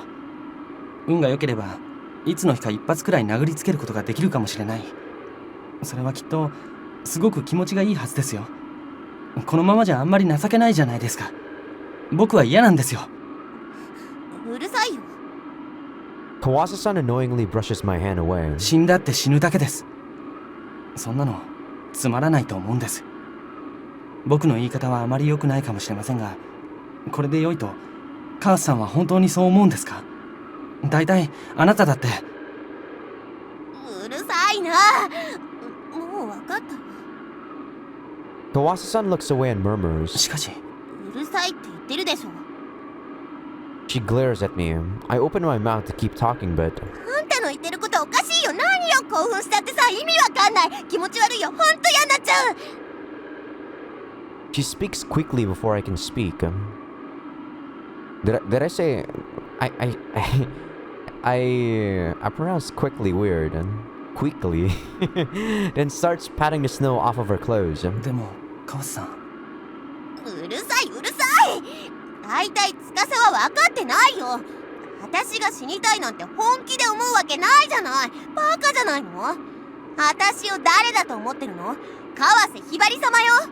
[SPEAKER 3] 運が良ければいつの日か一発くらい殴りつけることができるかもしれない。それはきっとすごく気持ちがいいはずですよ。このままじゃあんまり情けないじゃないですか。僕は嫌なんですよ。
[SPEAKER 2] うるさいよ。
[SPEAKER 1] Kawase-san annoyingly brushes my hand away.
[SPEAKER 3] 死んだって死ぬだけです。そんなのつまらないと思うんです。僕の言い方はあまり良くないかもしれませんが、これで良いと川瀬さんは本当にそう思うんですか？大体あなただって。
[SPEAKER 2] うるさいな。もう分かったわ。
[SPEAKER 1] Kawase-san looks away and murmurs.
[SPEAKER 3] しかし
[SPEAKER 2] うるさいって言ってるでしょ。
[SPEAKER 1] She glares at me. I open my mouth to keep talking, but
[SPEAKER 2] あんたの言ってることおかしいよ。何よ、興奮したってさ、意味わかんない。気持ち悪いよ。ほんと嫌になっちゃう。
[SPEAKER 1] she speaks quickly before I can speak. Did I say I pronounce quickly weird. Quickly. Then starts patting the snow off of her clothes.
[SPEAKER 3] でも川瀬さん、
[SPEAKER 2] うるさいうるさい。大体司は分かってないよ。私が死にたいなんて本気で思うわけないじゃない。バカじゃないの。私を誰だと思ってるの？川瀬ひばり様よ。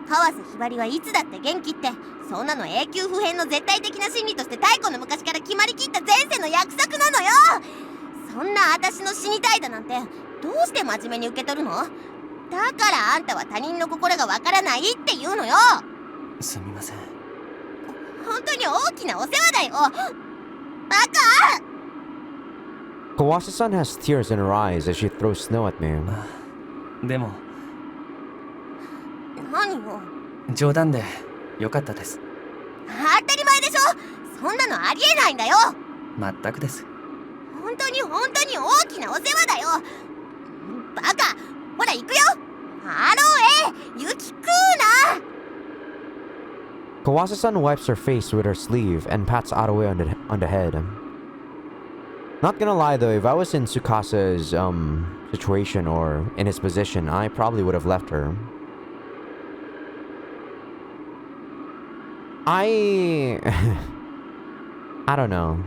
[SPEAKER 2] 川瀬ひばりはいつだって元気って、そんなの永久不変の絶対的な真理として太古の昔から決まりきった前世の約束なのよ。そんな私の死にたいだなんてどうして真面目に受け取るの？だからあんたは他人の心がわからないって言うのよ。
[SPEAKER 3] すみません。
[SPEAKER 2] 本当に大きなお世話だよ。バカ！
[SPEAKER 1] Kawase-san has tears in her eyes as she throws snow at me.
[SPEAKER 3] でも
[SPEAKER 2] 何よ。
[SPEAKER 3] 冗談でよかったです。
[SPEAKER 2] 当たり前でしょ。そんなのありえないんだよ。
[SPEAKER 3] 全くです。
[SPEAKER 2] 本当に大きなお世話だよ。バカ！ほら行くよ。ハロー雪食うな。
[SPEAKER 1] Kawase-san wipes her face with her sleeve and pats Aroe on the head. Not gonna lie though, if I was in Tsukasa's situation or in his position, I probably would have left her. I don't know.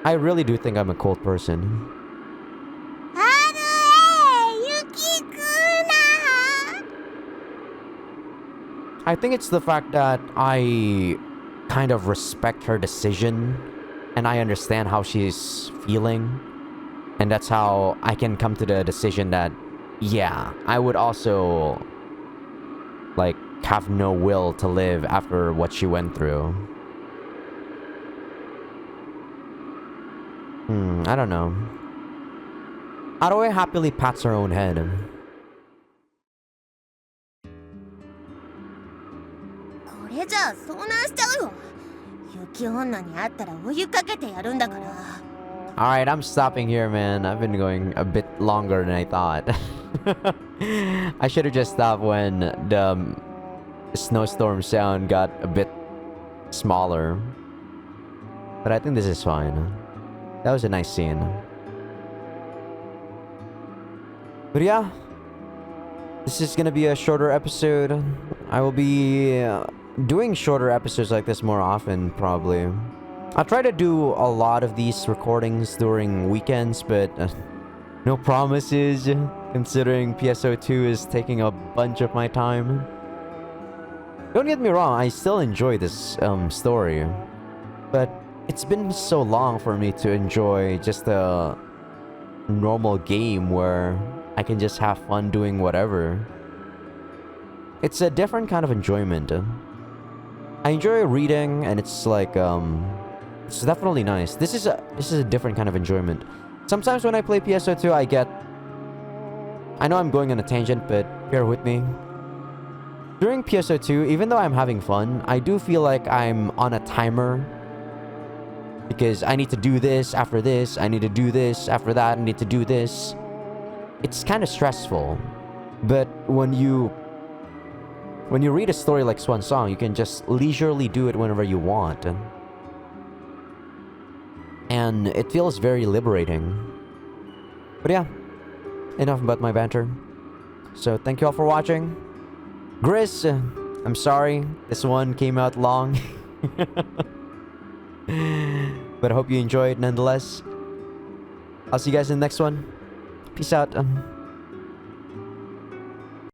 [SPEAKER 1] I really do think I'm a cold person.
[SPEAKER 2] ハロー雪食うな。
[SPEAKER 1] I think it's the fact that I kind of respect her decision and I understand how she's feeling. And that's how I can come to the decision that, yeah, I would also, like, have no will to live after what she went through. I don't know. Aroe happily pats her own head.
[SPEAKER 2] これじゃあ遭難しちゃうよ。雪女に会ったらお湯かけてやるんだから。
[SPEAKER 1] Alright, I'm stopping here, man. I've been going a bit longer than I thought. I should have just stopped when the snowstorm sound got a bit smaller. But I think this is fine. That was a nice scene. But yeah, this is gonna be a shorter episode. I will be doing shorter episodes like this more often, probably. I'll try to do a lot of these recordings during weekends, but no promises, considering PSO2 is taking a bunch of my time. Don't get me wrong, I still enjoy this story, but it's been so long for me to enjoy just a normal game where I can just have fun doing whatever. It's a different kind of enjoyment. I enjoy reading, and it's like it's definitely nice. This is a different kind of enjoyment. Sometimes when I play PSO2, I know I'm going on a tangent, but bear with me. During PSO2, even though I'm having fun, I do feel like I'm on a timer. Because I need to do this after this, I need to do this after that, I need to do this. It's kind of stressful. But when you read a story like Swan Song, you can just leisurely do it whenever you want. And it feels very liberating. But yeah, enough about my banter. So thank you all for watching. Gris, I'm sorry, this one came out long. But I hope you enjoyed nonetheless. I'll see you guys in the next one. Peace out.